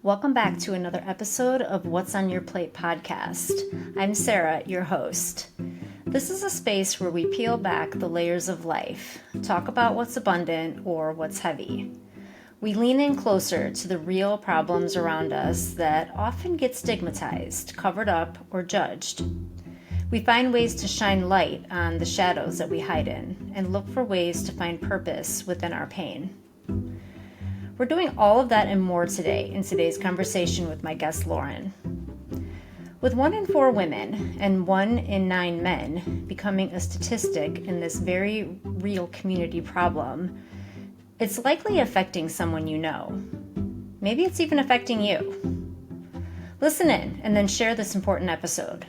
Welcome back to another episode of What's on Your Plate podcast. I'm Sarah, your host. This is a space where we peel back the layers of life, talk about what's abundant or what's heavy. We lean in closer to the real problems around us that often get stigmatized, covered up, or judged. We find ways to shine light on the shadows that we hide in and look for ways to find purpose within our pain. We're doing all of that and more today in today's conversation with my guest, Lauren. With 1 in 4 women and 1 in 9 men becoming a statistic in this very real community problem, it's likely affecting someone you know. Maybe it's even affecting you. Listen in and then share this important episode.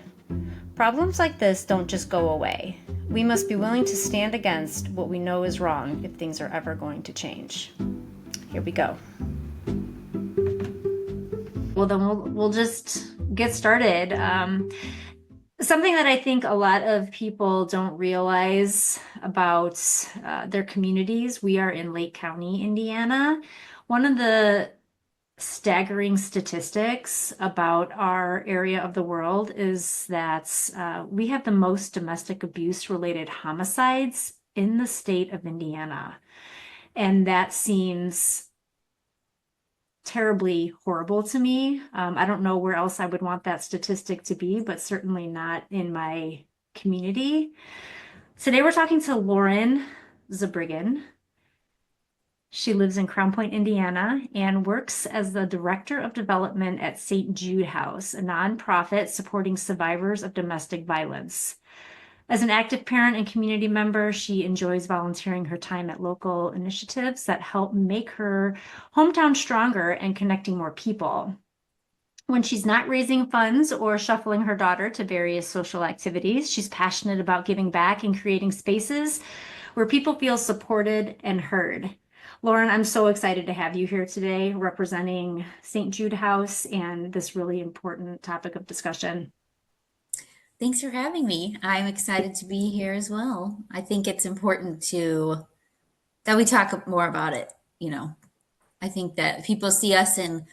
Problems like this don't just go away. We must be willing to stand against what we know is wrong if things are ever going to change. Here we go. Well, then we'll just get started. Something that I think a lot of people don't realize about their communities. We are in Lake County, Indiana. One of the staggering statistics about our area of the world is that we have the most domestic abuse related homicides in the state of Indiana. And that seems terribly horrible to me. I don't know where else I would want that statistic to be, but certainly not in my community. Today we're talking to Lauren Zurbriggen. She lives in Crown Point, Indiana, and works as the Director of Development at Jude House, a nonprofit supporting survivors of domestic violence. As an active parent and community member, she enjoys volunteering her time at local initiatives that help make her hometown stronger and connecting more people. When she's not raising funds or shuffling her daughter to various social activities, she's passionate about giving back and creating spaces where people feel supported and heard. Lauren, I'm so excited to have you here today representing St. Jude House and this really important topic of discussion. Thanks for having me. I'm excited to be here as well. I think it's important that we talk more about it. I think that people see us and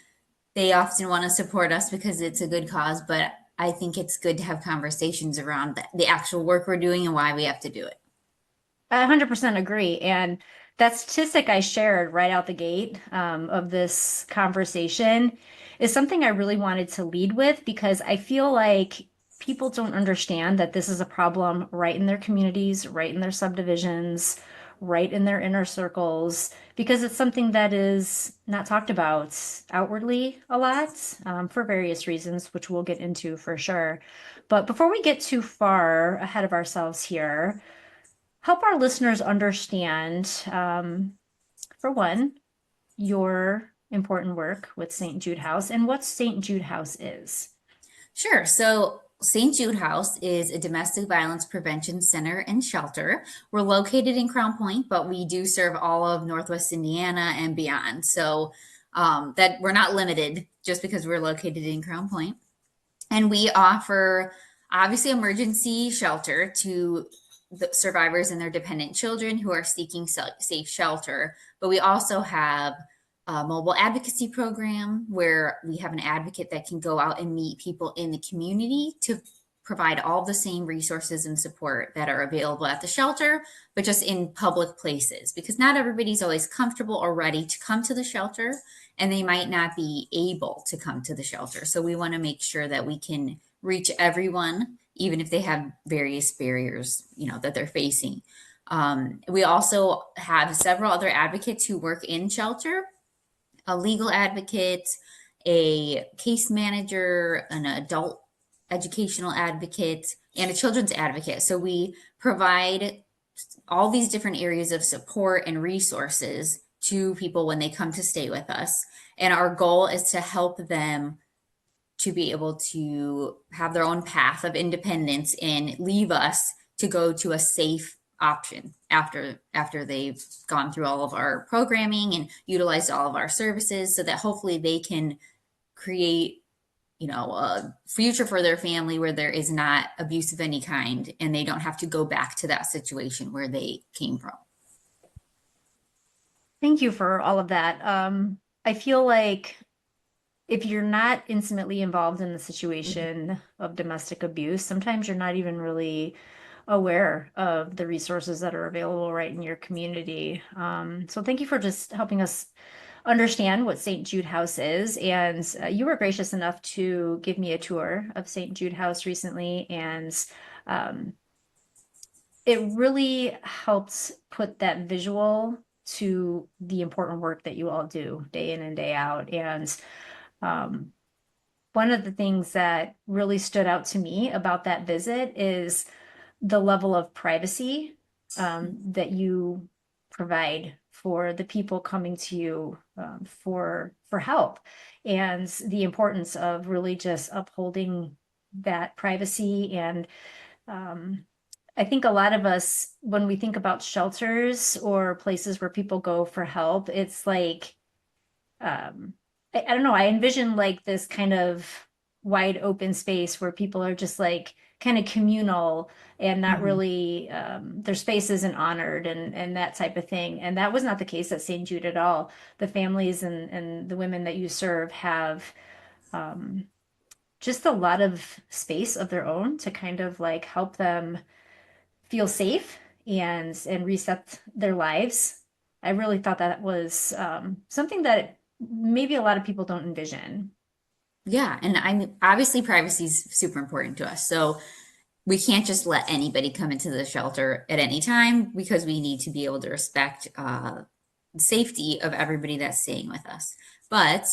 they often want to support us because it's a good cause, but I think it's good to have conversations around the actual work we're doing and why we have to do it. I 100% agree. And that statistic I shared right out the gate of this conversation is something I really wanted to lead with because I feel like people don't understand that this is a problem right in their communities, right in their subdivisions, right in their inner circles, because it's something that is not talked about outwardly a lot for various reasons, which we'll get into for sure. But before we get too far ahead of ourselves here, help our listeners understand, for one, your important work with St. Jude House and what St. Jude House is. Sure. So St. Jude House is a domestic violence prevention center and shelter. We're located in Crown Point, but we do serve all of Northwest Indiana and beyond. So that we're not limited just because we're located in Crown Point. And we offer obviously emergency shelter to the survivors and their dependent children who are seeking safe shelter. But we also have a mobile advocacy program where we have an advocate that can go out and meet people in the community to provide all the same resources and support that are available at the shelter, but just in public places, because not everybody's always comfortable or ready to come to the shelter, and they might not be able to come to the shelter. So we want to make sure that we can reach everyone, even if they have various barriers, that they're facing. We also have several other advocates who work in shelter, a legal advocate, a case manager, an adult educational advocate, and a children's advocate. So we provide all these different areas of support and resources to people when they come to stay with us. And our goal is to help them to be able to have their own path of independence and leave us to go to a safe option after they've gone through all of our programming and utilized all of our services, so that hopefully they can create a future for their family where there is not abuse of any kind and they don't have to go back to that situation where they came from. Thank you for all of that. I feel like if you're not intimately involved in the Mhm. situation of domestic abuse, sometimes you're not even really aware of the resources that are available right in your community. So thank you for just helping us understand what St. Jude House is. And you were gracious enough to give me a tour of St. Jude House recently. And um, it really helps put that visual to the important work that you all do day in and day out. And um, one of the things that really stood out to me about that visit is the level of privacy that you provide for the people coming to you for help, and the importance of really just upholding that privacy. And um, I think a lot of us, when we think about shelters or places where people go for help, it's like I don't know, I envision like this kind of wide open space where people are just like kind of communal and not Mhm. really their space isn't honored and that type of thing. And that was not the case at St. Jude at all. The families and the women that you serve have um, just a lot of space of their own to kind of like help them feel safe and reset their lives. I really thought that was something that maybe a lot of people don't envision. Yeah, and I mean, obviously privacy is super important to us. So we can't just let anybody come into the shelter at any time because we need to be able to respect the safety of everybody that's staying with us. But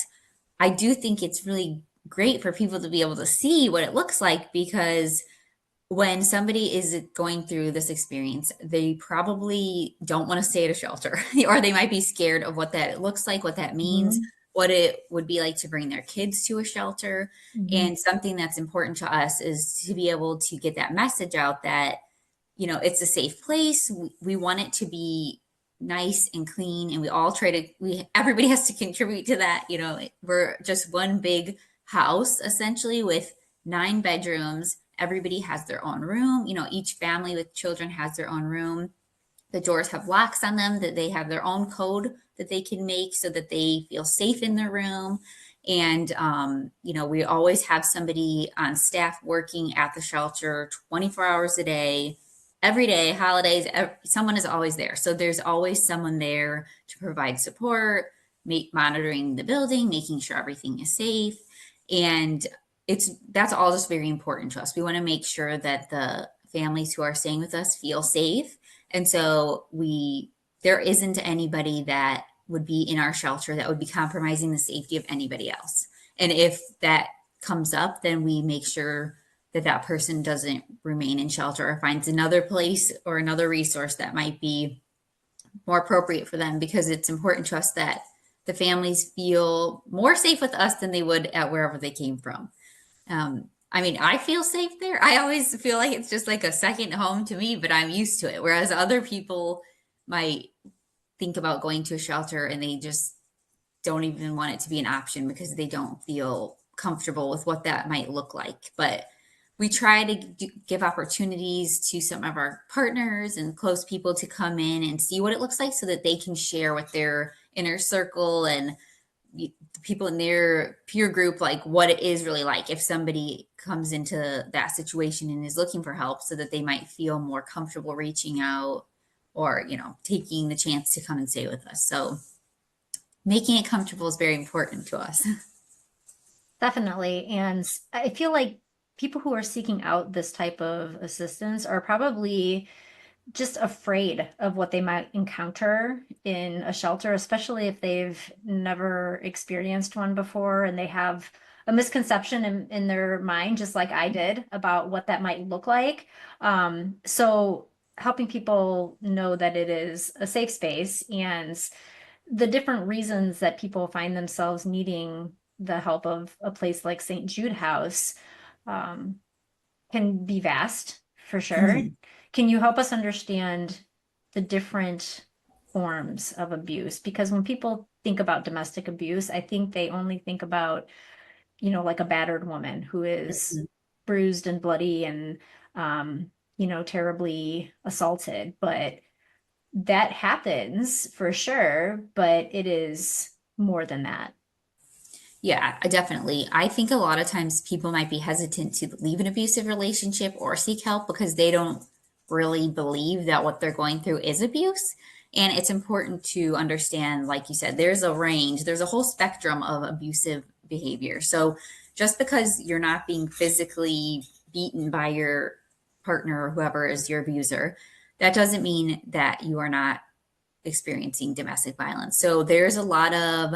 I do think it's really great for people to be able to see what it looks like because when somebody is going through this experience, they probably don't want to stay at a shelter, or they might be scared of what that looks like, what that means, Mhm. what it would be like to bring their kids to a shelter. Mhm. And something that's important to us is to be able to get that message out that, it's a safe place. We want it to be nice and clean, and we all try to, everybody has to contribute to that. We're just one big house essentially with 9 bedrooms. Everybody has their own room. Each family with children has their own room. The doors have locks on them, that they have their own code that they can make so that they feel safe in their room. And, we always have somebody on staff working at the shelter 24 hours a day, every day, holidays, someone is always there. So there's always someone there to provide support, monitoring the building, making sure everything is safe. And that's all just very important to us. We want to make sure that the families who are staying with us feel safe, and so there isn't anybody that would be in our shelter that would be compromising the safety of anybody else. And if that comes up, then we make sure that that person doesn't remain in shelter or finds another place or another resource that might be more appropriate for them, because it's important to us that the families feel more safe with us than they would at wherever they came from. I mean, I feel safe there. I always feel like it's just like a second home to me, but I'm used to it. Whereas other people might think about going to a shelter and they just don't even want it to be an option because they don't feel comfortable with what that might look like. But we try to give opportunities to some of our partners and close people to come in and see what it looks like so that they can share with their inner circle and the people in their peer group, like what it is really like if somebody comes into that situation and is looking for help, so that they might feel more comfortable reaching out or taking the chance to come and stay with us. So making it comfortable is very important to us. Definitely. And I feel like people who are seeking out this type of assistance are probably just afraid of what they might encounter in a shelter, especially if they've never experienced one before and they have a misconception in their mind, just like I did, about what that might look like. So helping people know that it is a safe space and the different reasons that people find themselves needing the help of a place like St. Jude House um, can be vast for sure. Mhm. Can you help us understand the different forms of abuse? Because when people think about domestic abuse, I think they only think about, like a battered woman who is Mhm. bruised and bloody and, terribly assaulted. But that happens for sure, but it is more than that. Yeah, definitely. I think a lot of times people might be hesitant to leave an abusive relationship or seek help because they don't really believe that what they're going through is abuse. And it's important to understand, like you said, there's a range, there's a whole spectrum of abusive behavior. So just because you're not being physically beaten by your partner or whoever is your abuser, that doesn't mean that you are not experiencing domestic violence. So there's a lot of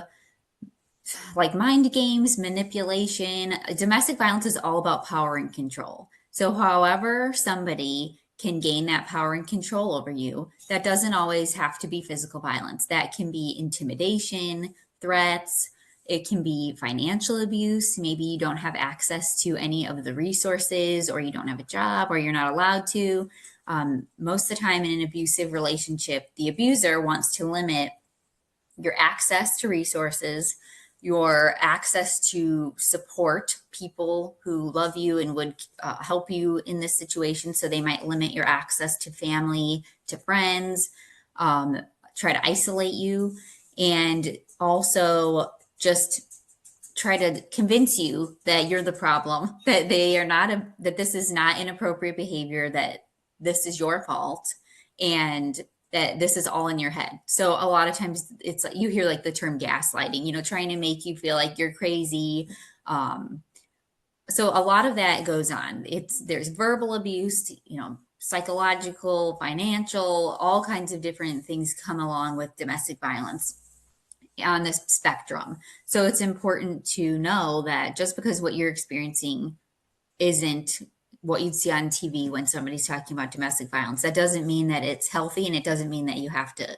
like mind games, manipulation. Domestic violence is all about power and control. So, however, somebody can gain that power and control over you, that doesn't always have to be physical violence. That can be intimidation, threats. It can be financial abuse. Maybe you don't have access to any of the resources, or you don't have a job, or you're not allowed to. Most of the time, in an abusive relationship, the abuser wants to limit your access to resources, your access to support people who love you and would help you in this situation. So they might limit your access to family, to friends, um, try to isolate you, and also just try to convince you that you're the problem, that they are not that this is not inappropriate behavior, that this is your fault, and that this is all in your head. So a lot of times it's like you hear like the term gaslighting, trying to make you feel like you're crazy. Um, so a lot of that goes on. There's verbal abuse, psychological, financial, all kinds of different things come along with domestic violence on this spectrum. So it's important to know that just because what you're experiencing isn't what you'd see on TV when somebody's talking about domestic violence, that doesn't mean that it's healthy, and it doesn't mean that you have to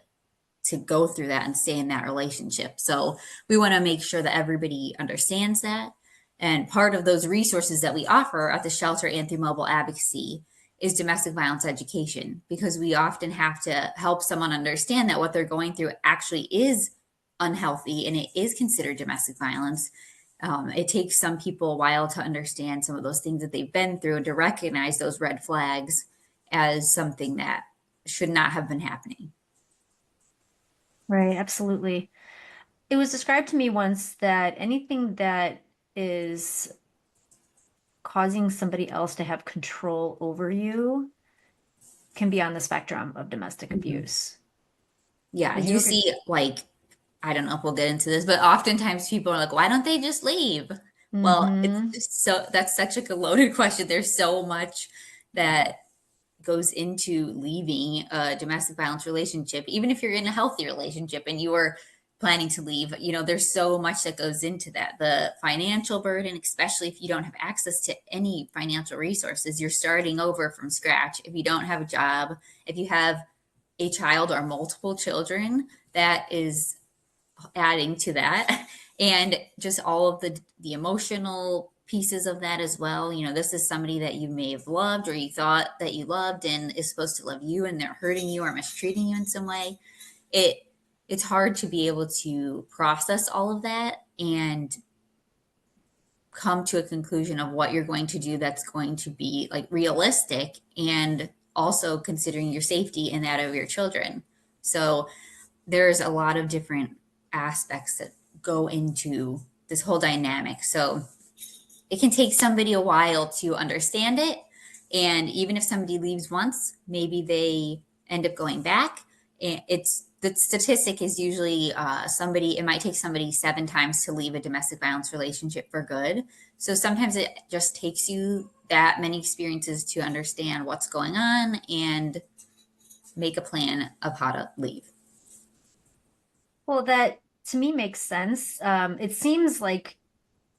go through that and stay in that relationship. So we want to make sure that everybody understands that. And part of those resources that we offer at the shelter and through mobile advocacy is domestic violence education, because we often have to help someone understand that what they're going through actually is unhealthy and it is considered domestic violence. It takes some people a while to understand some of those things that they've been through and to recognize those red flags as something that should not have been happening. Right, absolutely. It was described to me once that anything that is causing somebody else to have control over you can be on the spectrum of domestic Mhm. abuse. Yeah, Would you you agree? see, like, I don't know if we'll get into this, but oftentimes people are like, why don't they just leave? Well, it's Mm-hmm. just that's such a loaded question. There's so much that goes into leaving a domestic violence relationship, even if you're in a healthy relationship and you are planning to leave. There's so much that goes into that. The financial burden, especially if you don't have access to any financial resources, you're starting over from scratch. If you don't have a job, if you have a child or multiple children, that is adding to that. And just all of the emotional pieces of that as well. This is somebody that you may have loved or you thought that you loved and is supposed to love you, and they're hurting you or mistreating you in some way. It it's hard to be able to process all of that and come to a conclusion of what you're going to do that's going to be like realistic, and also considering your safety and that of your children. So there's a lot of different aspects that go into this whole dynamic. So it can take somebody a while to understand it. And even if somebody leaves once, maybe they end up going back. It's the statistic is usually it might take somebody 7 times to leave a domestic violence relationship for good. So sometimes it just takes you that many experiences to understand what's going on and make a plan of how to leave. Well, that to me makes sense. It seems like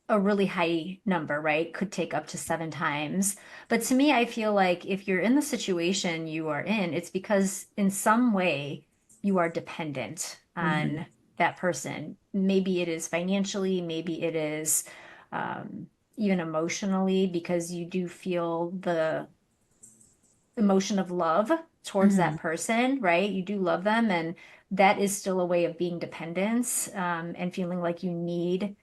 a really high number, right? Could take up to 7 times. But to me, I feel like if you're in the situation you are in, it's because in some way you are dependent Mhm. on that person. Maybe it is financially, maybe it is um, even emotionally, because you do feel the emotion of love towards that Mhm. person, right? You do love them, and that is still a way of being dependent, and feeling like you need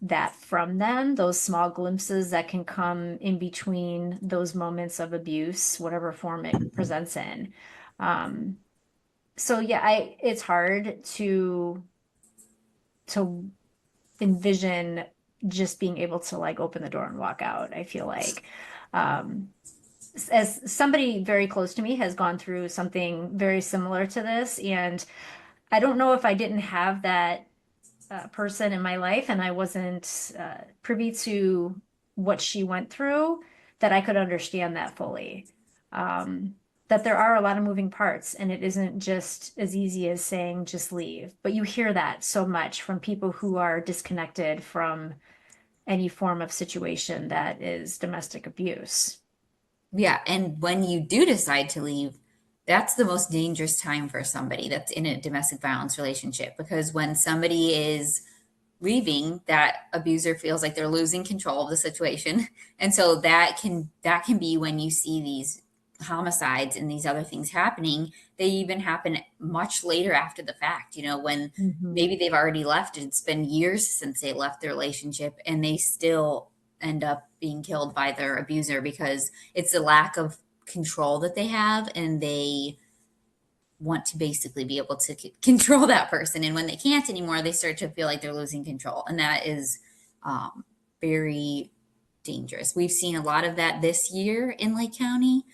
that from them, those small glimpses that can come in between those moments of abuse, whatever form it presents in. Um, so yeah, it's hard to envision just being able to like open the door and walk out. I feel like um, as somebody very close to me has gone through something very similar to this, and I don't know if I didn't have that person in my life and I wasn't privy to what she went through, that I could understand that fully. Um, that there are a lot of moving parts and it isn't just as easy as saying just leave. But you hear that so much from people who are disconnected from any form of situation that is domestic abuse. Yeah, and when you do decide to leave, that's the most dangerous time for somebody that's in a domestic violence relationship, because when somebody is leaving, that abuser feels like they're losing control of the situation. And so that can be when you see these homicides and these other things happening. They even happen much later after the fact, when Mhm. maybe they've already left. It's been years since they left the relationship and they still end up being killed by their abuser because it's the lack of control that they have, and they want to basically be able to control that person. And when they can't anymore, they start to feel like they're losing control. And that is very dangerous. We've seen a lot of that this year in Lake County.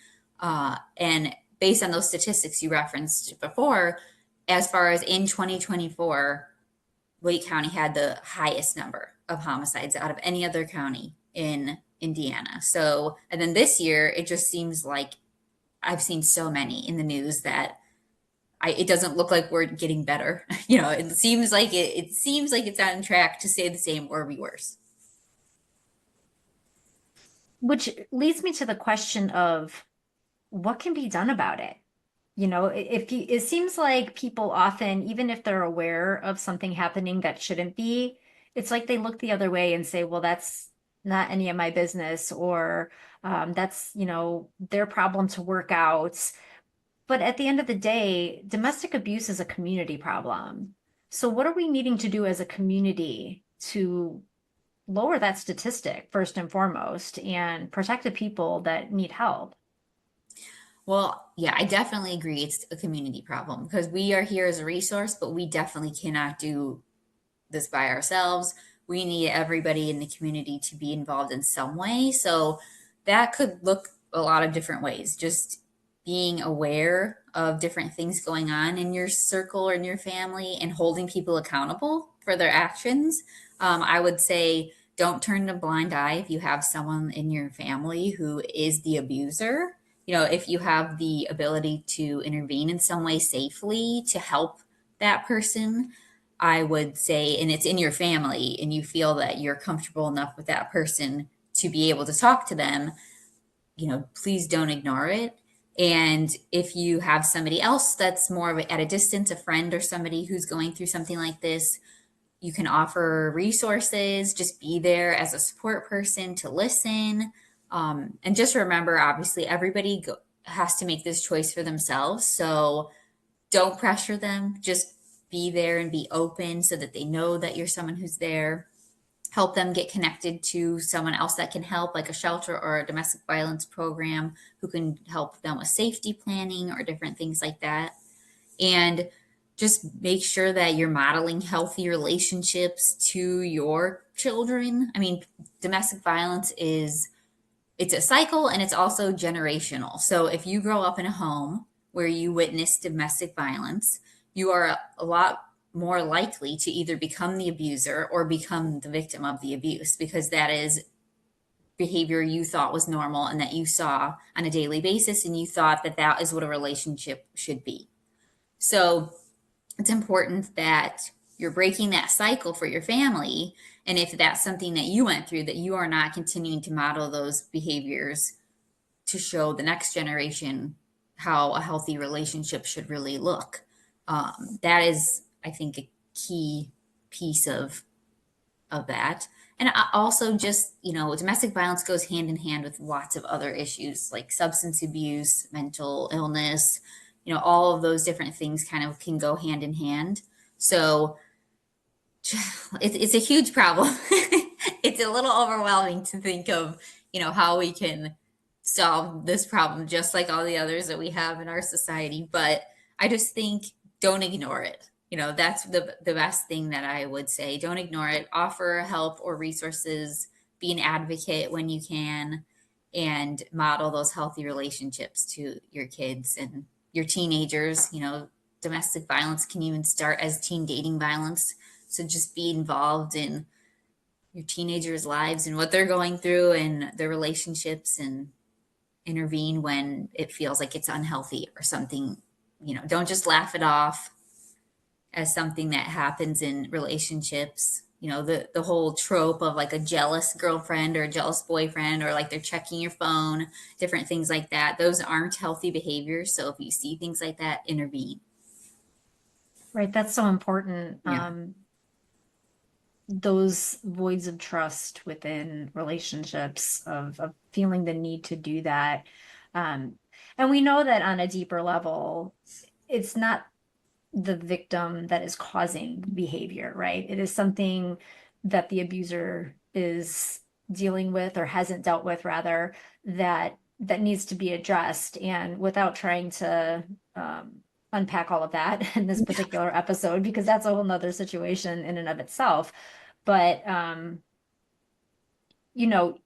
And based on those statistics you referenced before, as far as in 2024, Lake County had the highest number of homicides out of any other county in Indiana. So, and then this year, it just seems like I've seen so many in the news that it doesn't look like we're getting better. It seems like it's on track to stay the same or be worse. Which leads me to the question of what can be done about it? If you, it seems like people often, even if they're aware of something happening that shouldn't be, it's like they look the other way and say, well, that's not any of my business, or that's, their problem to work out. But at the end of the day, domestic abuse is a community problem. So what are we needing to do as a community to lower that statistic first and foremost and protect the people that need help? Well, yeah, I definitely agree. It's a community problem because we are here as a resource, but we definitely cannot do this by ourselves. We need everybody in the community to be involved in some way. So that could look a lot of different ways. Just being aware of different things going on in your circle or in your family and holding people accountable for their actions. I would say don't turn a blind eye if you have someone in your family who is the abuser. If you have the ability to intervene in some way safely to help that person, I would say, and it's in your family and you feel that you're comfortable enough with that person to be able to talk to them, please don't ignore it. And if you have somebody else that's more of at a distance, a friend or somebody who's going through something like this, you can offer resources, just be there as a support person to listen. And just remember, obviously, everybody has to make this choice for themselves. So don't pressure them. Just be there and be open so that they know that you're someone who's there. Help them get connected to someone else that can help, like a shelter or a domestic violence program who can help them with safety planning or different things like that. And just make sure that you're modeling healthy relationships to your children. I mean, domestic violence is it's a cycle and it's also generational. So if you grow up in a home where you witness domestic violence, you are a lot more likely to either become the abuser or become the victim of the abuse, because that is behavior you thought was normal and that you saw on a daily basis, and you thought that that is what a relationship should be. So it's important that you're breaking that cycle for your family. And if that's something that you went through, that you are not continuing to model those behaviors to show the next generation how a healthy relationship should really look. That is, I think, a key piece of that. And also, just, domestic violence goes hand in hand with lots of other issues like substance abuse, mental illness. All of those different things kind of can go hand in hand. So it's a huge problem. It's a little overwhelming to think of, how we can solve this problem just like all the others that we have in our society. But I just think don't ignore it. That's the best thing that I would say. Don't ignore it. Offer help or resources. Be an advocate when you can, and model those healthy relationships to your kids and your teenagers. Domestic violence can even start as teen dating violence. So just be involved in your teenagers' lives and what they're going through and their relationships, and intervene when it feels like it's unhealthy or something. Don't just laugh it off as something that happens in relationships. The whole trope of like a jealous girlfriend or a jealous boyfriend, or like they're checking your phone, different things like that. Those aren't healthy behaviors. So if you see things like that, intervene. Right, that's so important. Yeah. Those voids of trust within relationships, of feeling the need to do that. And we know that on a deeper level, it's not the victim that is causing behavior, right? It is something that the abuser is dealing with, or hasn't dealt with rather, that needs to be addressed. And without trying to unpack all of that in this particular episode, because that's a whole nother situation in and of itself. But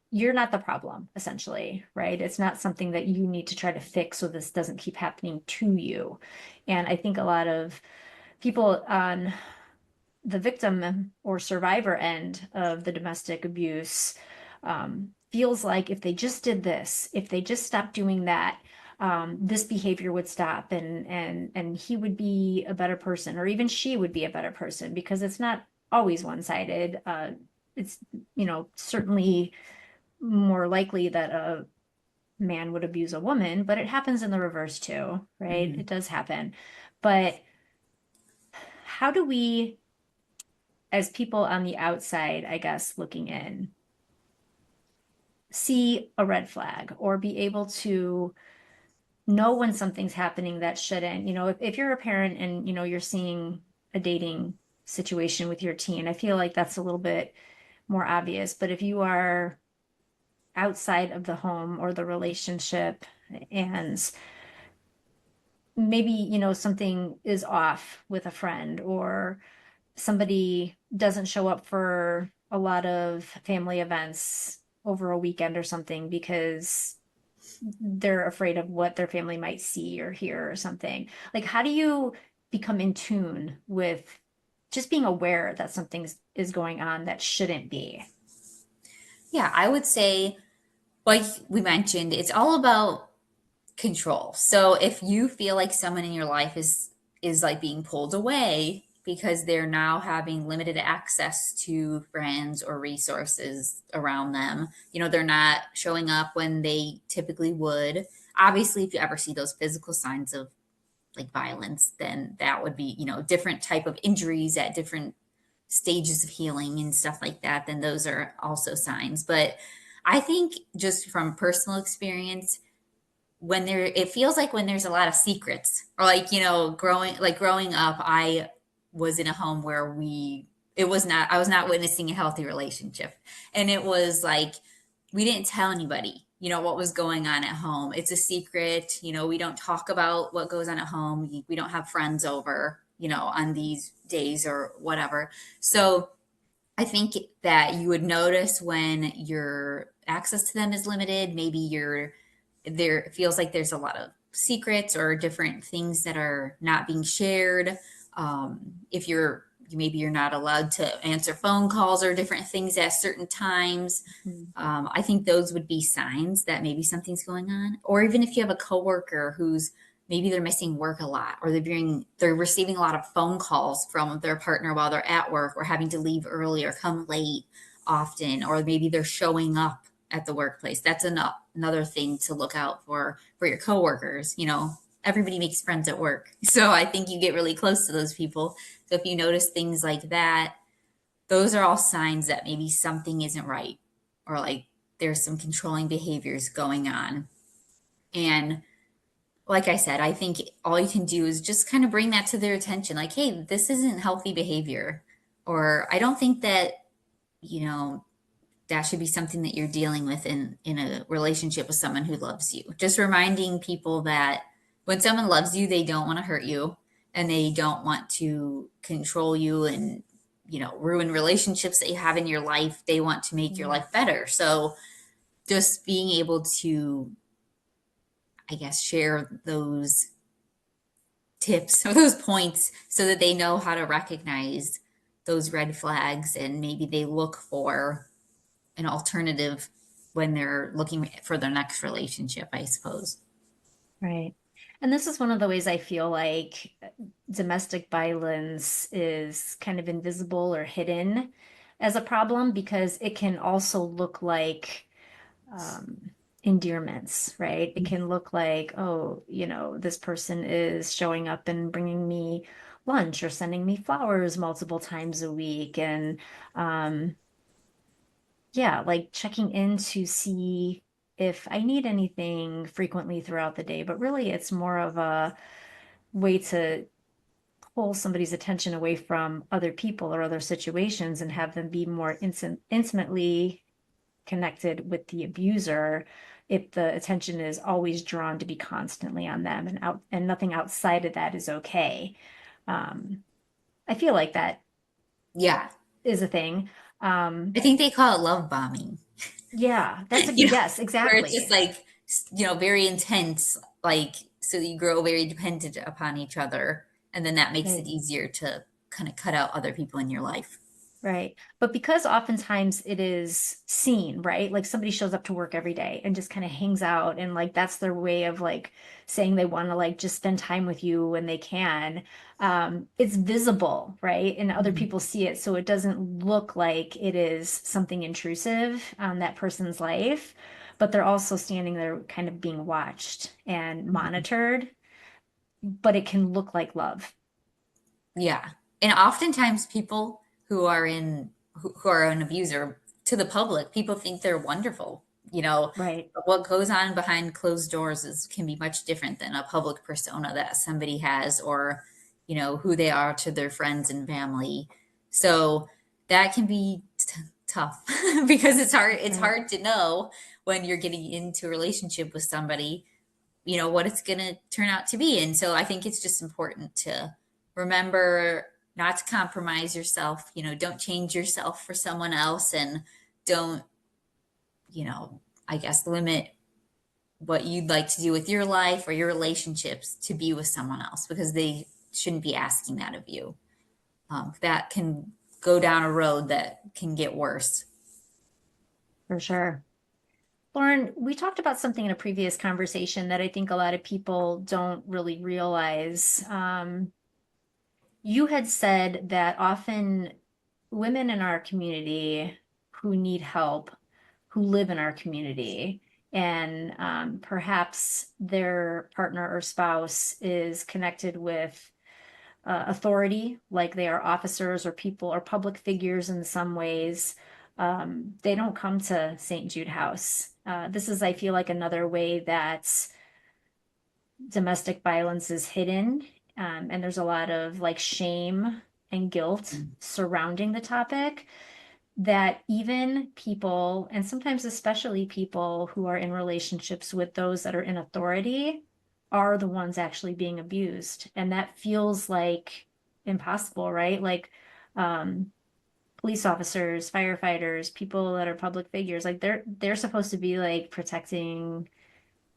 you're not the problem, essentially, right? It's not something that you need to try to fix so this doesn't keep happening to you. And I think a lot of people on the victim or survivor end of the domestic abuse feels like if they just did this, if they just stopped doing that, this behavior would stop, and he would be a better person, or even she would be a better person, because it's not always one-sided. It's certainly more likely that a man would abuse a woman, but it happens in the reverse too, right? Mhm. It does happen. But how do we, as people on the outside, I guess, looking in, see a red flag or be able to know when something's happening that shouldn't? If you're a parent and, you're seeing a dating situation with your teen, I feel like that's a little bit more obvious. But if you are outside of the home or the relationship, and maybe, something is off with a friend, or somebody doesn't show up for a lot of family events over a weekend or something because they're afraid of what their family might see or hear or something. Like, how do you become in tune with just being aware that something is going on that shouldn't be? Yeah, I would say, like we mentioned, it's all about control. So if you feel like someone in your life is like being pulled away because they're now having limited access to friends or resources around them, they're not showing up when they typically would. Obviously, if you ever see those physical signs of like violence, then that would be, different type of injuries at different stages of healing and stuff like that, then those are also signs. But I think just from personal experience, it feels like when there's a lot of secrets, or like growing up, I was in a home where I was not witnessing a healthy relationship, and it was like we didn't tell anybody what was going on at home. It's a secret. We don't talk about what goes on at home. We don't have friends over on these days or whatever. So I think that you would notice when your access to them is limited. Maybe there feels like there's a lot of secrets or different things that are not being shared. If maybe you're not allowed to answer phone calls or different things at certain times. Mhm. I think those would be signs that maybe something's going on. Or even if you have a coworker who's maybe they're missing work a lot, or they're receiving a lot of phone calls from their partner while they're at work, or having to leave early or come late often, or maybe they're showing up at the workplace. That's another thing to look out for your coworkers. Everybody makes friends at work. So I think you get really close to those people. So if you notice things like that, those are all signs that maybe something isn't right, or like there's some controlling behaviors going on. And like I said, I think all you can do is just kind of bring that to their attention. Like, hey, this isn't healthy behavior. Or I don't think that, you know, that should be something that you're dealing with in a relationship with someone who loves you. Just reminding people that when someone loves you, they don't want to hurt you. and they don't want to control you and, ruin relationships that you have in your life. They want to make your Mm. life better. So just being able to, I guess, share those tips or those points so that they know how to recognize those red flags, and maybe they look for an alternative when they're looking for their next relationship, I suppose. Right. And this is one of the ways I feel like domestic violence is kind of invisible or hidden as a problem because it can also look like endearments, right? It can look like, oh, this person is showing up and bringing me lunch or sending me flowers multiple times a week. And yeah, like checking in to see if I need anything frequently throughout the day. But really, it's more of a way to pull somebody's attention away from other people or other situations and have them be more intimately connected with the abuser if the attention is always drawn to be constantly on them and nothing outside of that is okay. I feel like that Yeah. is a thing. I think they call it love bombing. Yeah, that's a you know, yes, where it's just exactly. like, very intense, like, so you grow very dependent upon each other. And then that makes it Right. easier to kind of cut out other people in your life. Right. But because oftentimes it is seen, right? Like somebody shows up to work every day and just kind of hangs out and like that's their way of like saying they want to like just spend time with you when they can. It's visible, right? And other Mhm. people see it. So it doesn't look like it is something intrusive on that person's life, but they're also standing there kind of being watched and monitored, but it can look like love. Yeah. And oftentimes people who are an abuser to the public, people think they're wonderful. You know, Right. what goes on behind closed doors can be much different than a public persona that somebody has, or, who they are to their friends and family. So that can be tough because it's Right. hard to know when you're getting into a relationship with somebody, what it's going to turn out to be. And so I think it's just important to remember not to compromise yourself. Don't change yourself for someone else, and don't, you know I guess, limit what you'd like to do with your life or your relationships to be with someone else, because they shouldn't be asking that of you. That can go down a road that can get worse. For sure. Lauren, we talked about something in a previous conversation that I think a lot of people don't really realize. You had said that often women in our community who need help, who live in our community, and perhaps their partner or spouse is connected with authority, like they are officers or people or public figures in some ways, they don't come to St. Jude House. This is, I feel like, another way that domestic violence is hidden. And there's a lot of like shame and guilt surrounding the topic that even people, and sometimes especially people who are in relationships with those that are in authority, are the ones actually being abused. And that feels like impossible, right? Like um, police officers, firefighters, people that are public figures, like they're supposed to be like protecting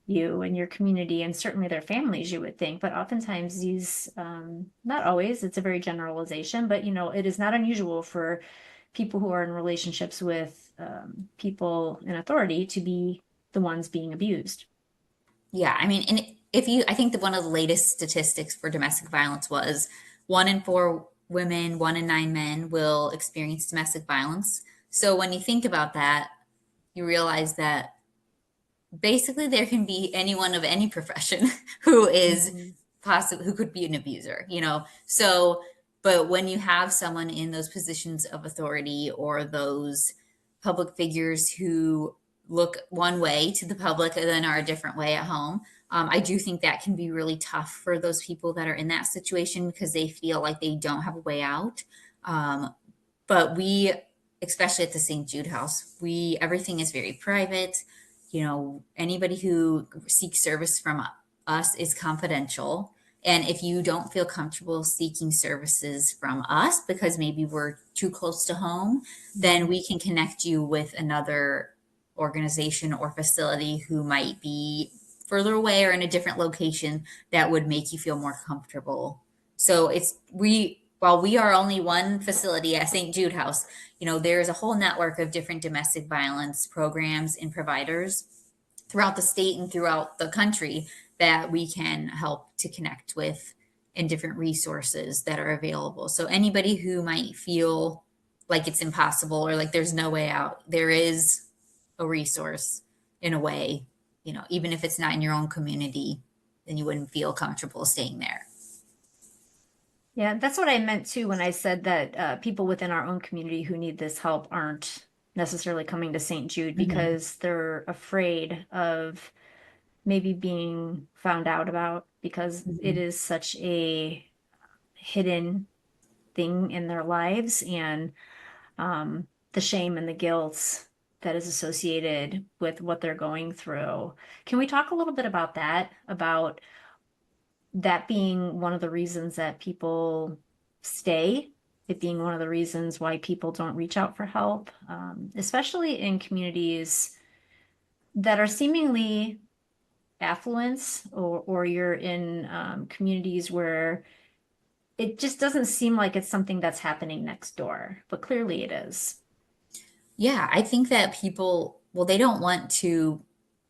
you and your community and certainly their families, you would think. But oftentimes these, not always, it's a very generalization, but it is not unusual for people who are in relationships with people in authority to be the ones being abused. Yeah, I mean, and I think that one of the latest statistics for domestic violence was 1 in 4 women, 1 in 9 men will experience domestic violence. So when you think about that, you realize that basically there can be anyone of any profession who is Mhm. possible, who could be an abuser. So, but when you have someone in those positions of authority, or those public figures who look one way to the public and then are a different way at home, I do think that can be really tough for those people that are in that situation, because they feel like they don't have a way out. But we, especially at the St. Jude House, everything is very private. Anybody who seeks service from us is confidential. And if you don't feel comfortable seeking services from us because maybe we're too close to home, then we can connect you with another organization or facility who might be further away or in a different location that would make you feel more comfortable. So it's we while we are only one facility at St. Jude House, there's a whole network of different domestic violence programs and providers throughout the state and throughout the country that we can help to connect with and different resources that are available. So anybody who might feel like it's impossible or like there's no way out, there is a resource in a way, even if it's not in your own community, then you wouldn't feel comfortable staying there. Yeah, that's what I meant too when I said that people within our own community who need this help aren't necessarily coming to St. Jude Mhm. because they're afraid of maybe being found out about because it Mhm. is such a hidden thing in their lives and the shame and the guilt that is associated with what they're going through. Can we talk a little bit about that? About that being one of the reasons that people stay, it being one of the reasons why people don't reach out for help, especially in communities that are seemingly affluent, or you're in communities where it just doesn't seem like it's something that's happening next door, but clearly it is. Yeah, I think that people, well, they don't want to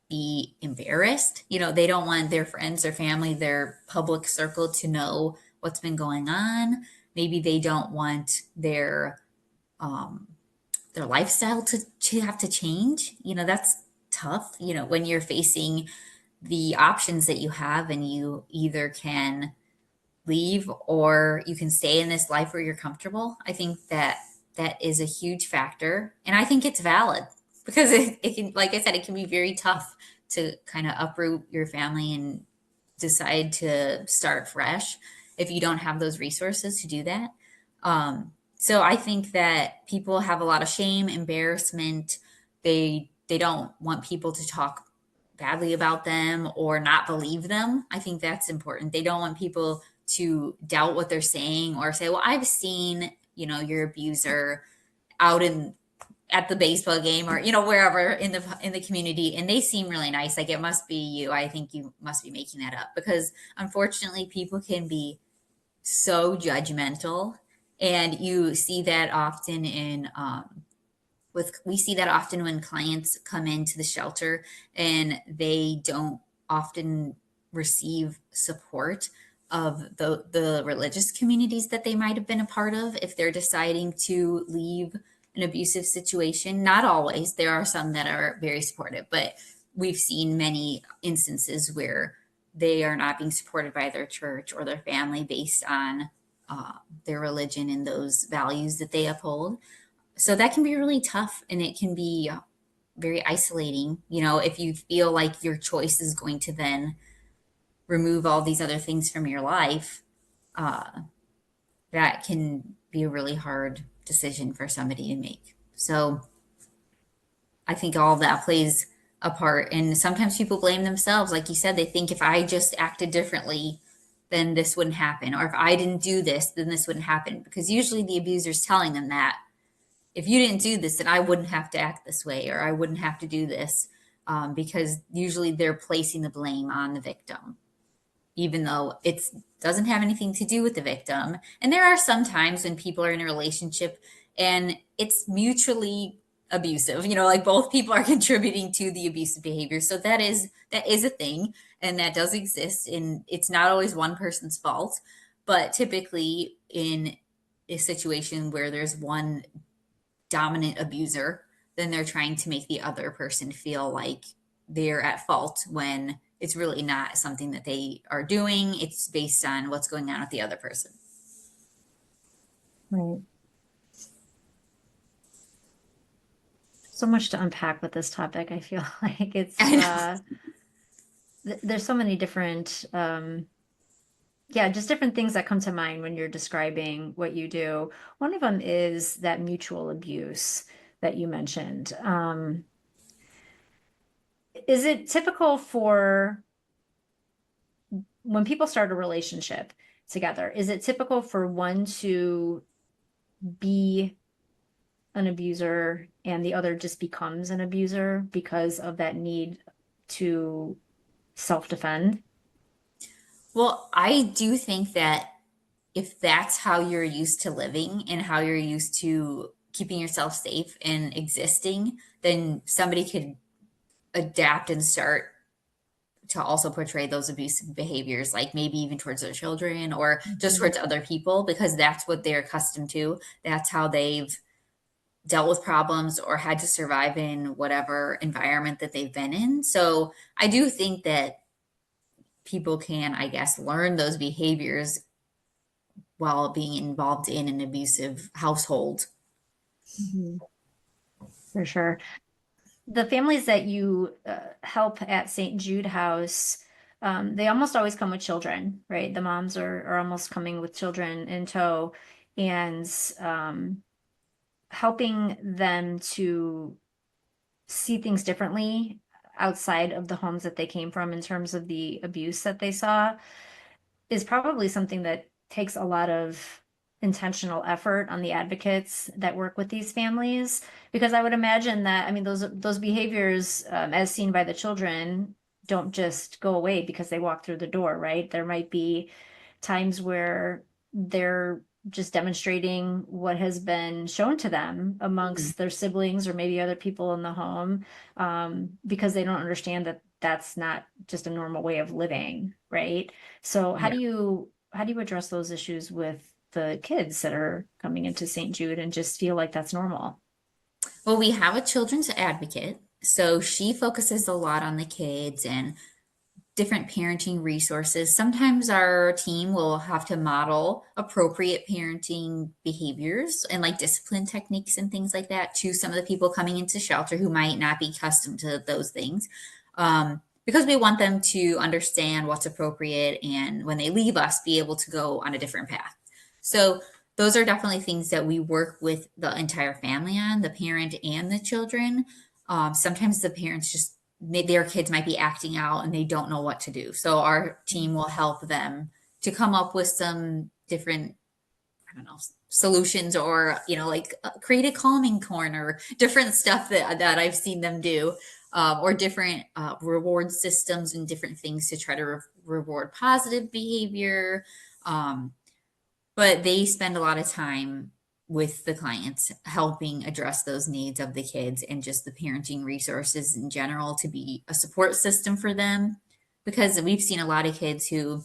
be embarrassed. They don't want their friends or family, their public circle to know what's been going on. Maybe they don't want um, their lifestyle to have to change. That's tough, when you're facing the options that you have and you either can leave or you can stay in this life where you're comfortable. I think that that is a huge factor. And I think it's valid because it can, like I said, it can be very tough to kind of uproot your family and decide to start fresh if you don't have those resources to do that. So I think that people have a lot of shame, embarrassment. They don't want people to talk badly about them or not believe them. I think that's important. They don't want people to doubt what they're saying or say, "Well, I've seen, your abuser out in at the baseball game or wherever in the community and they seem really nice, like it must be you. I think you must be making that up," because unfortunately people can be so judgmental, and you see that often in we see that often when clients come into the shelter and they don't often receive support of the religious communities that they might have been a part of if they're deciding to leave an abusive situation. Not always. There are some that are very supportive, but we've seen many instances where they are not being supported by their church or their family based on their religion and those values that they uphold. So that can be really tough and it can be very isolating, if you feel like your choice is going to then remove all these other things from your life. Uh, that can be a really hard decision for somebody to make. So I think all of that plays a part. And sometimes people blame themselves. Like you said, they think if I just acted differently, then this wouldn't happen. Or if I didn't do this, then this wouldn't happen. Because usually the abuser's telling them that if you didn't do this, then I wouldn't have to act this way or I wouldn't have to do this, because usually they're placing the blame on the victim, even though it doesn't have anything to do with the victim. And there are some times when people are in a relationship and it's mutually abusive, like both people are contributing to the abusive behavior. So that is a thing and that does exist. And it's not always one person's fault, but typically in a situation where there's one dominant abuser, then they're trying to make the other person feel like they're at fault when it's really not something that they are doing. It's based on what's going on with the other person. Right. So much to unpack with this topic. I feel like it's I know. there's so many different yeah, just different things that come to mind when you're describing what you do. One of them is that mutual abuse that you mentioned. Is it typical for when people start a relationship together, is it typical for one to be an abuser and the other just becomes an abuser because of that need to self-defend? Well, I do think that if that's how you're used to living and how you're used to keeping yourself safe and existing, then somebody could adapt and start to also portray those abusive behaviors, like maybe even towards their children or just Mhm. towards other people, because that's what they're accustomed to. That's how they've dealt with problems or had to survive in whatever environment that they've been in. So I do think that people can, I guess, learn those behaviors while being involved in an abusive household. Mhm. For sure. The families that you help at St. Jude House, they almost always come with children, right? The moms are almost coming with children in tow, and helping them to see things differently outside of the homes that they came from in terms of the abuse that they saw is probably something that takes a lot of intentional effort on the advocates that work with these families, because I would imagine that, I mean, those behaviors, as seen by the children, don't just go away because they walk through the door, right? There might be times where they're just demonstrating what has been shown to them Mhm. amongst their siblings or maybe other people in the home, because they don't understand that that's not just a normal way of living, right? So Yeah. how do you address those issues with the kids that are coming into St. Jude and just feel like that's normal? Well, we have a children's advocate. So she focuses a lot on the kids and different parenting resources. Sometimes our team will have to model appropriate parenting behaviors and like discipline techniques and things like that to some of the people coming into shelter who might not be accustomed to those things. Because we want them to understand what's appropriate and when they leave us, be able to go on a different path. So, those are definitely things that we work with the entire family on, the parent and the children. Sometimes the parents just their kids might be acting out and they don't know what to do. So our team will help them to come up with some different, I don't know, solutions or, like create a calming corner, different stuff that I've seen them do, or different reward systems and different things to try to reward positive behavior. Um, but they spend a lot of time with the clients helping address those needs of the kids and just the parenting resources in general to be a support system for them, because we've seen a lot of kids who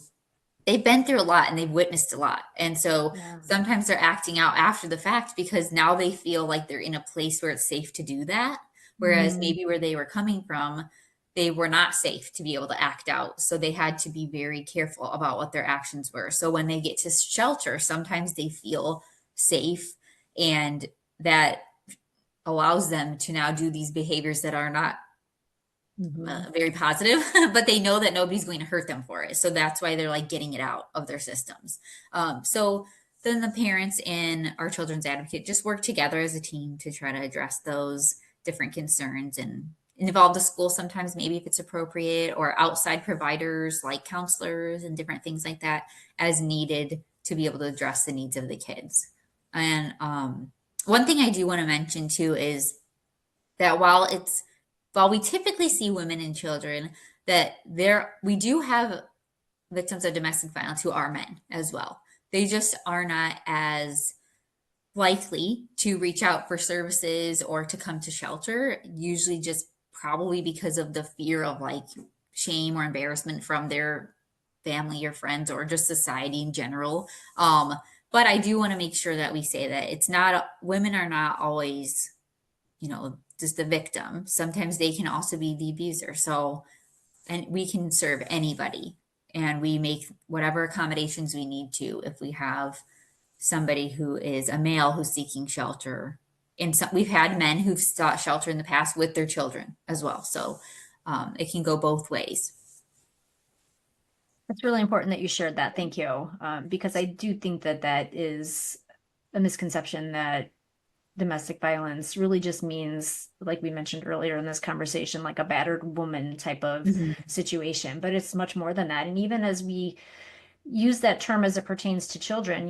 they've been through a lot and they've witnessed a lot, and so Yeah. sometimes they're acting out after the fact because now they feel like they're in a place where it's safe to do that, whereas Mm, maybe where they were coming from, they were not safe to be able to act out, so they had to be very careful about what their actions were. So when they get to shelter, sometimes they feel safe, and that allows them to now do these behaviors that are not mhm. very positive, but they know that nobody's going to hurt them for it. So that's why they're like getting it out of their systems. So then the parents and our children's advocate just work together as a team to try to address those different concerns and involve the school sometimes, maybe if it's appropriate, or outside providers like counselors and different things like that as needed to be able to address the needs of the kids. And one thing I do want to mention too is that while we typically see women and children, that there we do have victims of domestic violence who are men as well. They just are not as likely to reach out for services or to come to shelter, usually just probably because of the fear of like shame or embarrassment from their family or friends or just society in general. But I do want to make sure that we say that it's not, women are not always, just the victim. Sometimes they can also be the abuser. So, and we can serve anybody, and we make whatever accommodations we need to if we have somebody who is a male who's seeking shelter. And so we've had men who've sought shelter in the past with their children as well. So it can go both ways. It's really important that you shared that. Thank you. Because I do think that that is a misconception that domestic violence really just means, like we mentioned earlier in this conversation, like a battered woman type of Mhm. situation. But it's much more than that. And even as we use that term as it pertains to children,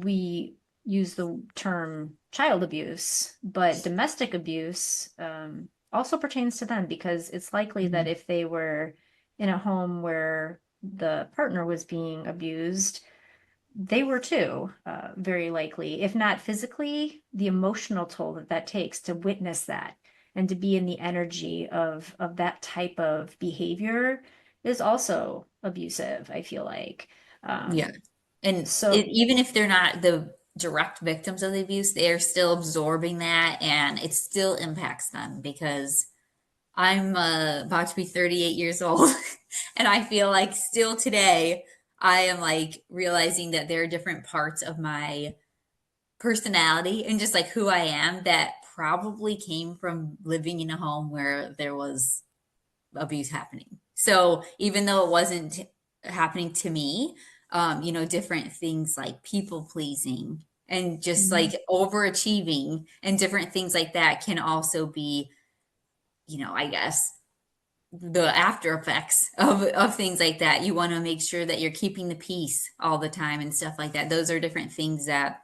we use the term child abuse, but domestic abuse also pertains to them because it's likely that Mhm. if they were in a home where the partner was being abused, they were too, very likely, if not physically, the emotional toll that that takes to witness that and to be in the energy of that type of behavior is also abusive, I feel like. Yeah. Um, And so even if they're not the direct victims of the abuse, they are still absorbing that and it still impacts them because I'm about to be 38 years old and I feel like still today I am like realizing that there are different parts of my personality and just like who I am that probably came from living in a home where there was abuse happening. So even though it wasn't happening to me, different things like people pleasing and just like overachieving and different things like that can also be, I guess the after effects of things like that. You want to make sure that you're keeping the peace all the time and stuff like that. Those are different things that,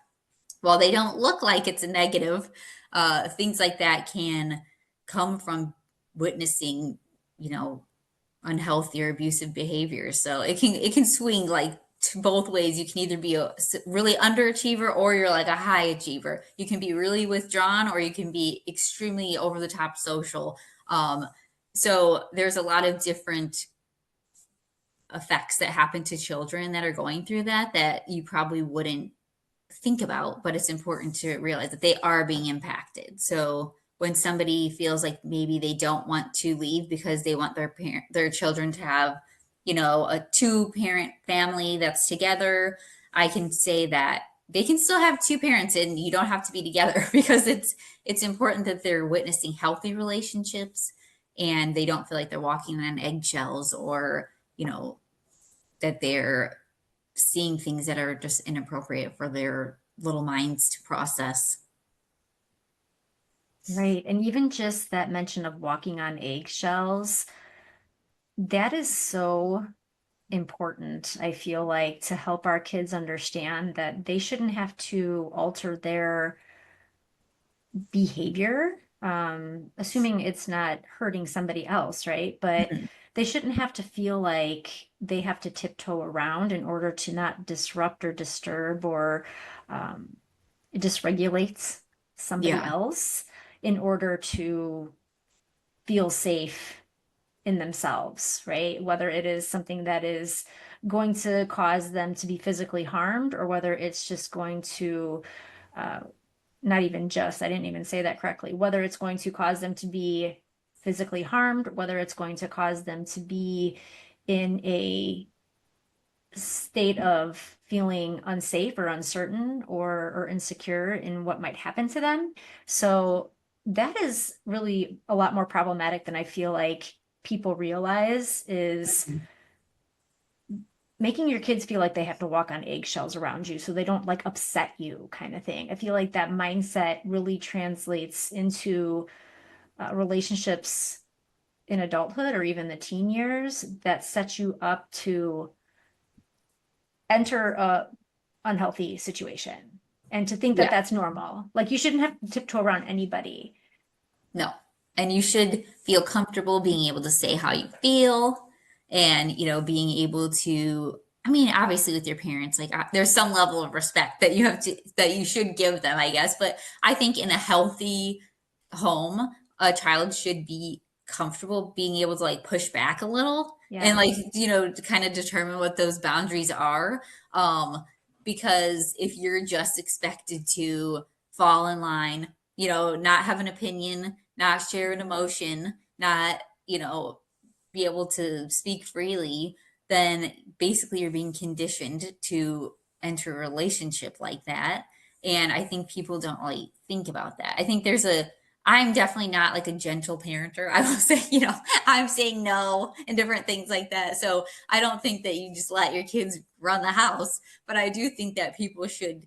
while they don't look like it's a negative, things like that can come from witnessing, you know, unhealthy or abusive behavior. So it can swing like to both ways. You can either be a really underachiever or you're like a high achiever. You can be really withdrawn or you can be extremely over the top social. Um, so there's a lot of different effects that happen to children that are going through that you probably wouldn't think about, but it's important to realize that they are being impacted. So when somebody feels like maybe they don't want to leave because they want their children to have, a two-parent family that's together, I can say that they can still have two parents and you don't have to be together because it's important that they're witnessing healthy relationships and they don't feel like they're walking on eggshells or, that they're seeing things that are just inappropriate for their little minds to process. right. And even just that mention of walking on eggshells, that is so important, I feel like, to help our kids understand that they shouldn't have to alter their behavior, assuming it's not hurting somebody else, right? But Mhm. they shouldn't have to feel like they have to tiptoe around in order to not disrupt or disturb or it dysregulates somebody Yeah, else in order to feel safe in themselves, right? Whether it is something that is going to cause them to be physically harmed or whether it's just going to uh, not even just, I didn't even say that correctly, whether it's going to cause them to be physically harmed, whether it's going to cause them to be in a state of feeling unsafe or uncertain or insecure in what might happen to them. So that is really a lot more problematic than I feel like people realize is making your kids feel like they have to walk on eggshells around you so they don't like upset you kind of thing. I feel like that mindset really translates into relationships in adulthood or even the teen years that set you up to enter a unhealthy situation and to think that yeah, that's normal. Like you shouldn't have to tiptoe around anybody. no. And you should feel comfortable being able to say how you feel and, being able to, I mean, obviously with your parents, like there's some level of respect that you should give them, I guess. But I think in a healthy home, a child should be comfortable being able to like push back a little and like, Yes. to kind of determine what those boundaries are. Um, because if you're just expected to fall in line, not have an opinion, not share an emotion, not, be able to speak freely, then basically you're being conditioned to enter a relationship like that. And I think people don't really think about that. I think I'm definitely not like a gentle parenter. I will say, I'm saying no and different things like that. So I don't think that you just let your kids run the house, but I do think that people should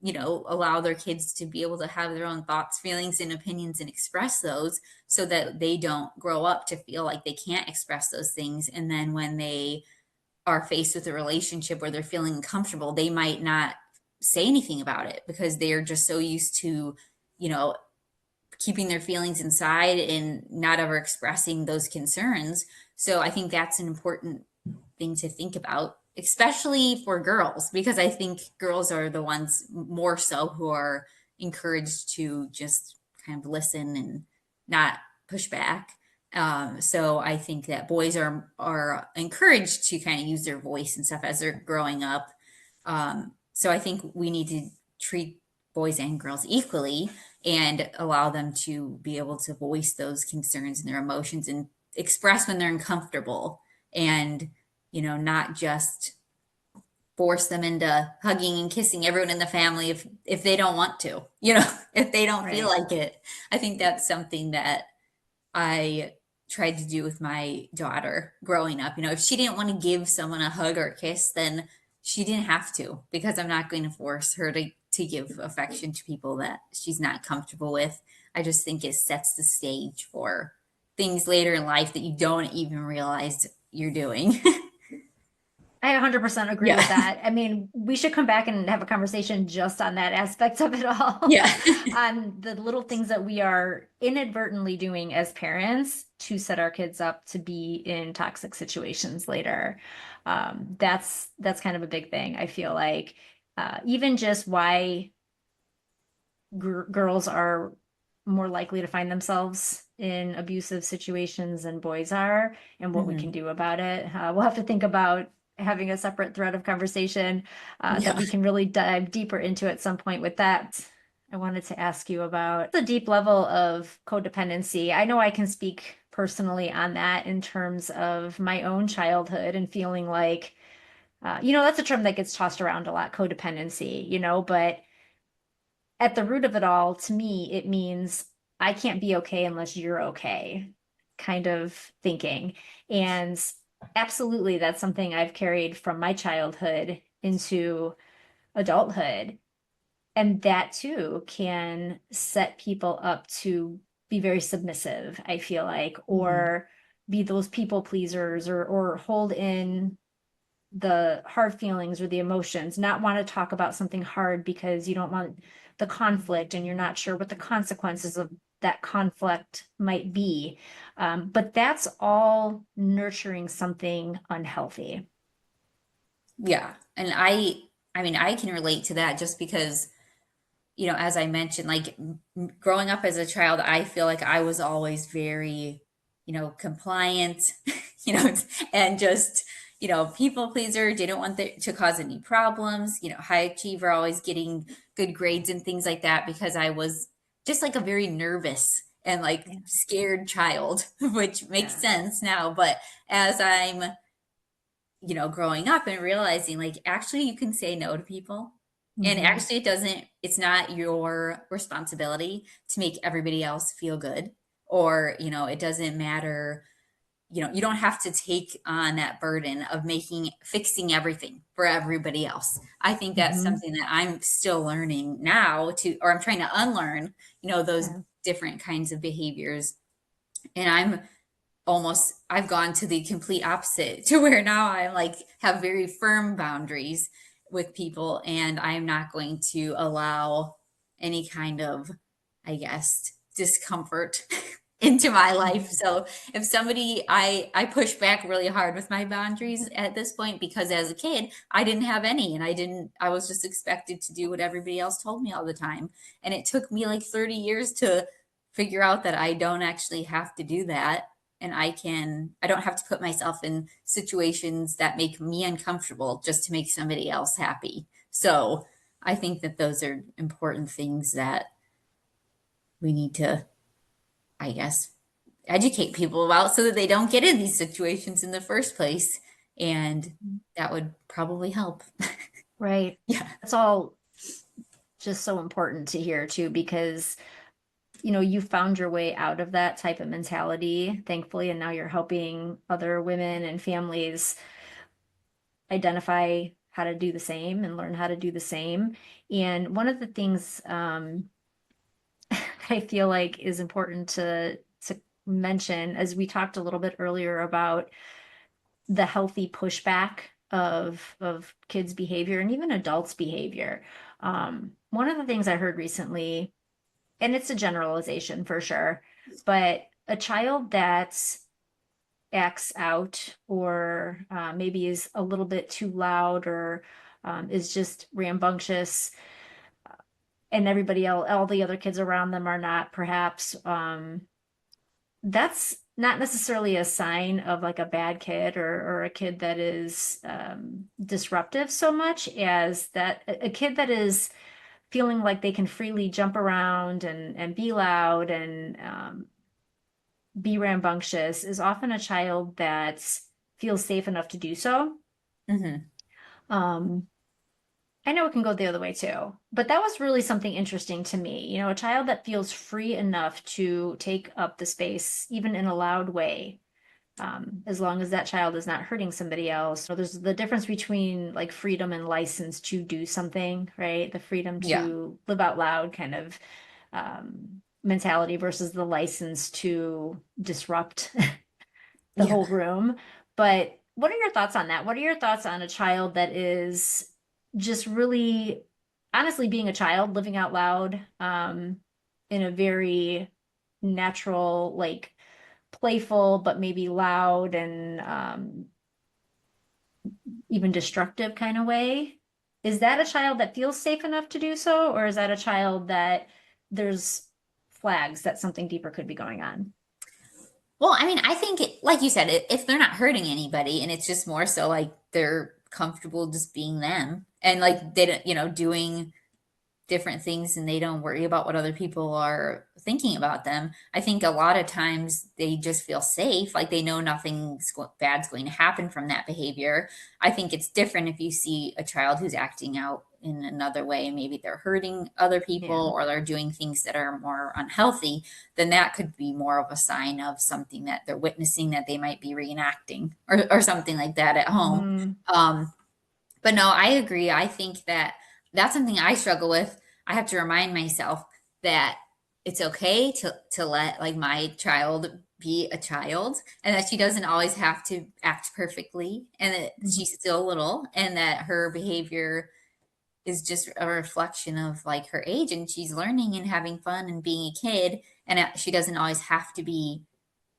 allow their kids to be able to have their own thoughts, feelings, and opinions and express those so that they don't grow up to feel like they can't express those things. And then when they are faced with a relationship where they're feeling uncomfortable, they might not say anything about it because they're just so used to, you know, keeping their feelings inside and not ever expressing those concerns. So I think that's an important thing to think about, especially for girls, because I think girls are the ones more so who are encouraged to just kind of listen and not push back. So I think that boys are encouraged to kind of use their voice and stuff as they're growing up. So I think we need to treat boys and girls equally and allow them to be able to voice those concerns and their emotions and express when they're uncomfortable, and not just force them into hugging and kissing everyone in the family if they don't want to, if they don't feel Right. like it. I think that's something that I tried to do with my daughter growing up. If she didn't want to give someone a hug or a kiss, then she didn't have to, because I'm not going to force her to give affection to people that she's not comfortable with. I just think it sets the stage for things later in life that you don't even realize you're doing. I 100% agree Yeah. with that. I mean, we should come back and have a conversation just on that aspect of it all, Yeah. on the little things that we are inadvertently doing as parents to set our kids up to be in toxic situations later. That's kind of a big thing. I feel like even just why girls are more likely to find themselves in abusive situations than boys are, and what we can Mhm. do about it. We'll have to think about having a separate thread of conversation that Yeah. we can really dive deeper into at some point with that. I wanted to ask you about the deep level of codependency. I know I can speak personally on that in terms of my own childhood and feeling like, that's a term that gets tossed around a lot, codependency, but at the root of it all, to me, it means I can't be okay unless you're okay, kind of thinking. And absolutely, that's something I've carried from my childhood into adulthood. And that too can set people up to be very submissive, I feel like, Mhm. or be those people pleasers, or hold in the hard feelings or the emotions, not want to talk about something hard because you don't want the conflict and you're not sure what the consequences of that conflict might be. But that's all nurturing something unhealthy. Yeah. And I mean, I can relate to that just because, as I mentioned, like growing up as a child, I feel like I was always very, compliant, and just, people pleaser, didn't want to cause any problems, high achiever, always getting good grades and things like that because I was just like a very nervous and like Yeah. scared child, which makes Yeah. sense now. But as I'm, growing up and realizing like actually you can say no to people. And Mm-hmm. actually it's not your responsibility to make everybody else feel good. Or, it doesn't matter, you don't have to take on that burden of fixing everything for everybody else. I think that's Mm-hmm. something that I'm still learning now or I'm trying to unlearn, those Yeah. different kinds of behaviors. And I've gone to the complete opposite to where now I like have very firm boundaries with people and I'm not going to allow any kind of, I guess, discomfort into my life. Mm-hmm. So if somebody I push back really hard with my boundaries at this point because as a kid I didn't have any and I was just expected to do what everybody else told me all the time. And it took me like 30 years to figure out that I don't actually have to do that, and I don't have to put myself in situations that make me uncomfortable just to make somebody else happy. So I think that those are important things that we need to, I guess, educate people about so that they don't get in these situations in the first place. And that would probably help. Right. Yeah. That's all just so important to hear too, because you found your way out of that type of mentality, thankfully, and now you're helping other women and families identify how to do the same and learn how to do the same. And one of the things I feel like is important to mention, as we talked a little bit earlier about the healthy pushback of kids' behavior and even adults' behavior. One of the things I heard recently, and it's a generalization for sure, but a child that acts out or maybe is a little bit too loud or is just rambunctious, and everybody else, all the other kids around them are not, perhaps that's not necessarily a sign of like a bad kid or a kid that is disruptive so much as that a kid that is feeling like they can freely jump around and be loud and be rambunctious is often a child that feels safe enough to do so. Hmm. Um, I know it can go the other way too, but that was really something interesting to me. You know, a child that feels free enough to take up the space, even in a loud way, as long as that child is not hurting somebody else. So there's the difference between like freedom and license to do something, right? The freedom Yeah. to live out loud kind of mentality versus the license to disrupt the Yeah. whole room. But what are your thoughts on that? What are your thoughts on a child that is just really honestly being a child, living out loud, in a very natural, like playful, but maybe loud and even destructive kind of way? Is that a child that feels safe enough to do so, or is that a child that there's flags that something deeper could be going on? Well, I mean, I think, like you said, if they're not hurting anybody and it's just more so like they're comfortable just being them and like they don't, doing different things and they don't worry about what other people are thinking about them. I think a lot of times they just feel safe, like they know bad's going to happen from that behavior. I think it's different if you see a child who's acting out in another way, maybe they're hurting other Yeah. people or they're doing things that are more unhealthy, then that could be more of a sign of something that they're witnessing that they might be reenacting or something like that at home. Mm, Um, but no, I agree. I think that that's something I struggle with. I have to remind myself that it's okay to let like my child be a child and that she doesn't always have to act perfectly and that mhm, she's still little and that her behavior is just a reflection of like her age and she's learning and having fun and being a kid and she doesn't always have to be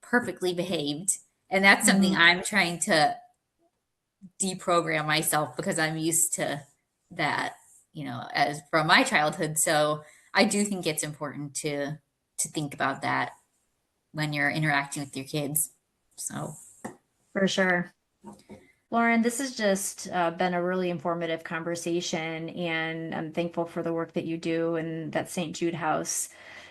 perfectly behaved. And that's something mhm. I'm trying to deprogram myself because I'm used to that, as from my childhood. So I do think it's important to think about that when you're interacting with your kids. So For sure. Lauren, this has just been a really informative conversation, and I'm thankful for the work that you do and that St. Jude House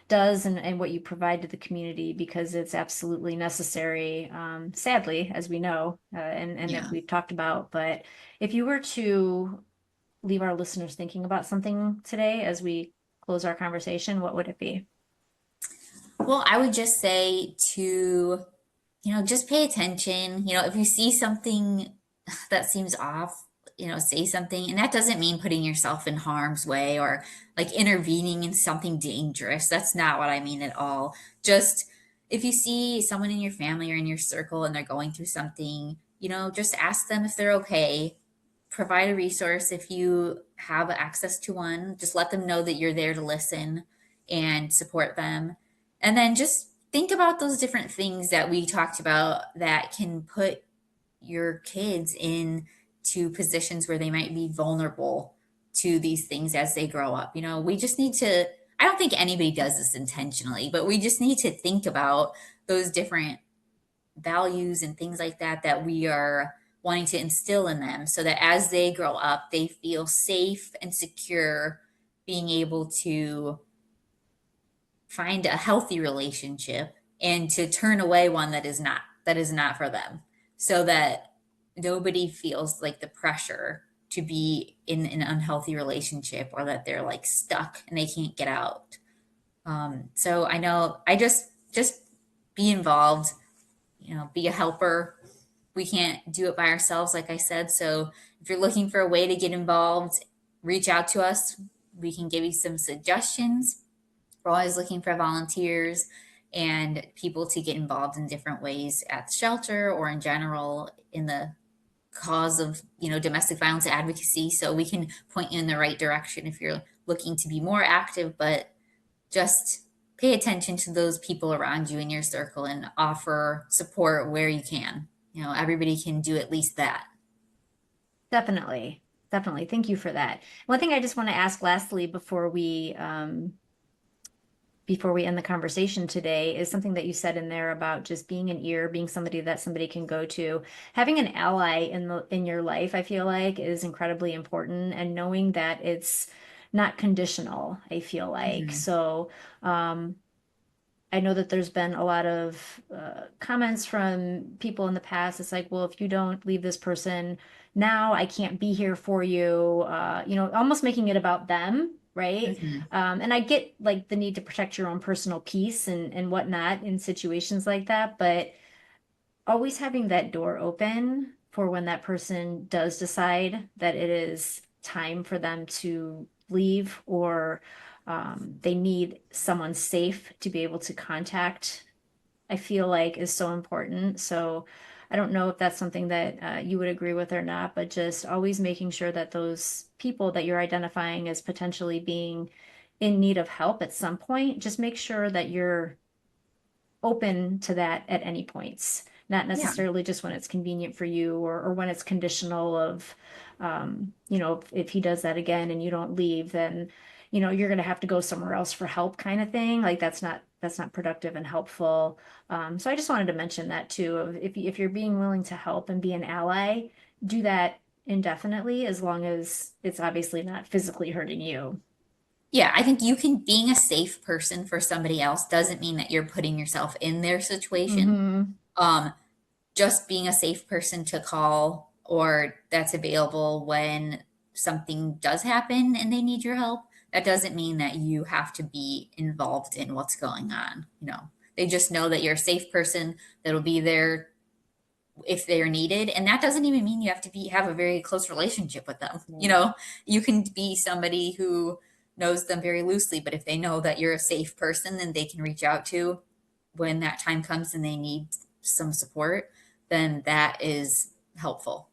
does and what you provide to the community because it's absolutely necessary, sadly, as we know, and that yeah. we've talked about. But if you were to leave our listeners thinking about something today as we close our conversation, what would it be? Well, I would just say to, just pay attention. If you see something that seems off, say something. And that doesn't mean putting yourself in harm's way or like intervening in something dangerous. That's not what I mean at all. Just if you see someone in your family or in your circle and they're going through something, just ask them if they're okay. Provide a resource if you have access to one. Just let them know that you're there to listen and support them. And then just think about those different things that we talked about that can put your kids in to positions where they might be vulnerable to these things as they grow up. We just need to, I don't think anybody does this intentionally, but we just need to think about those different values and things like that that we are wanting to instill in them so that as they grow up, they feel safe and secure being able to find a healthy relationship and to turn away one that is not for them so that nobody feels like the pressure to be in an unhealthy relationship or that they're like stuck and they can't get out. So I know I just be involved, be a helper, we can't do it by ourselves, like I said. So if you're looking for a way to get involved, reach out to us. We can give you some suggestions. We're always looking for volunteers and people to get involved in different ways at the shelter or in general in the cause of, domestic violence advocacy. So we can point you in the right direction if you're looking to be more active, but just pay attention to those people around you in your circle and offer support where you can. Everybody can do at least that. Definitely. Definitely. Thank you for that. One thing I just want to ask lastly before we end the conversation today is something that you said in there about just being an ear, being somebody that somebody can go to. Having an ally in your life, I feel like, is incredibly important, and knowing that it's not conditional, I feel like. Mhm. So, I know that there's been a lot of comments from people in the past. It's like, well, if you don't leave this person now, I can't be here for you. Almost making it about them, right? Mhm. And I get like the need to protect your own personal peace and whatnot in situations like that, but always having that door open for when that person does decide that it is time for them to leave, or they need someone safe to be able to contact, I feel like is so important. So I don't know if that's something that you would agree with or not, but just always making sure that those people that you're identifying as potentially being in need of help at some point, just make sure that you're open to that at any points, not Yeah. necessarily just when it's convenient for you, or when it's conditional of, if he does that again and you don't leave, then, you're going to have to go somewhere else for help kind of thing. Like that's not productive and helpful. So I just wanted to mention that too. If you're being willing to help and be an ally, do that indefinitely, as long as it's obviously not physically hurting you. Yeah, I think being a safe person for somebody else doesn't mean that you're putting yourself in their situation. Mm-hmm. Um, just being a safe person to call or that's available when something does happen and they need your help, that doesn't mean that you have to be involved in what's going on. They just know that you're a safe person that'll be there if they're needed. And that doesn't even mean you have to have a very close relationship with them. You can be somebody who knows them very loosely, but if they know that you're a safe person, then they can reach out to when that time comes and they need some support, then that is helpful.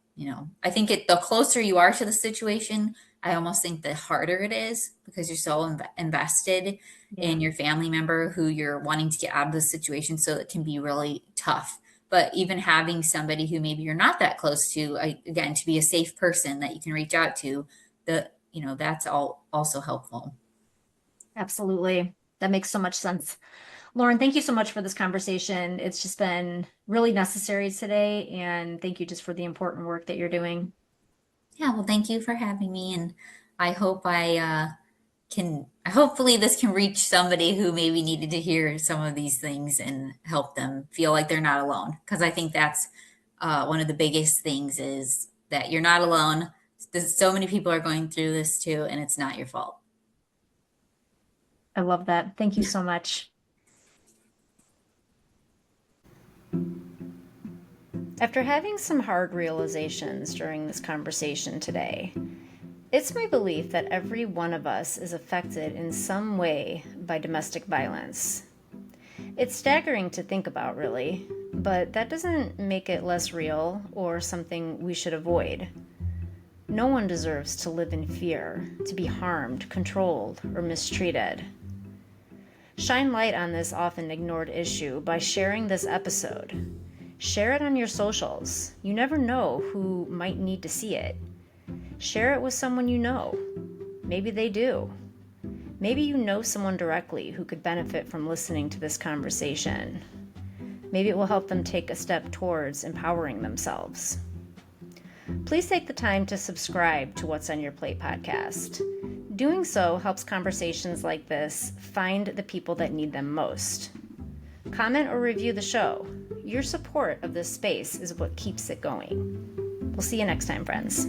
I think the closer you are to the situation, I almost think the harder it is because you're so invested Yeah. in your family member who you're wanting to get out of the situation. So it can be really tough. But even having somebody who maybe you're not that close to, again, to be a safe person that you can reach out to, that's all also helpful. Absolutely. That makes so much sense. Lauren, thank you so much for this conversation. It's just been really necessary today, and thank you just for the important work that you're doing. Yeah, well, thank you for having me, and I hope hopefully this can reach somebody who maybe needed to hear some of these things and help them feel like they're not alone. Because I think that's one of the biggest things is that you're not alone. So many people are going through this too, and it's not your fault. I love that. Thank you so much. After having some hard realizations during this conversation today, it's my belief that every one of us is affected in some way by domestic violence. It's staggering to think about, really, but that doesn't make it less real or something we should avoid. No one deserves to live in fear, to be harmed, controlled, or mistreated. Shine light on this often ignored issue by sharing this episode. Share it on your socials. You never know who might need to see it. Share it with someone you know. Maybe they do. Maybe you know someone directly who could benefit from listening to this conversation. Maybe it will help them take a step towards empowering themselves. Please take the time to subscribe to What's on Your Plate podcast. Doing so helps conversations like this find the people that need them most. Comment or review the show. Your support of this space is what keeps it going. We'll see you next time, friends.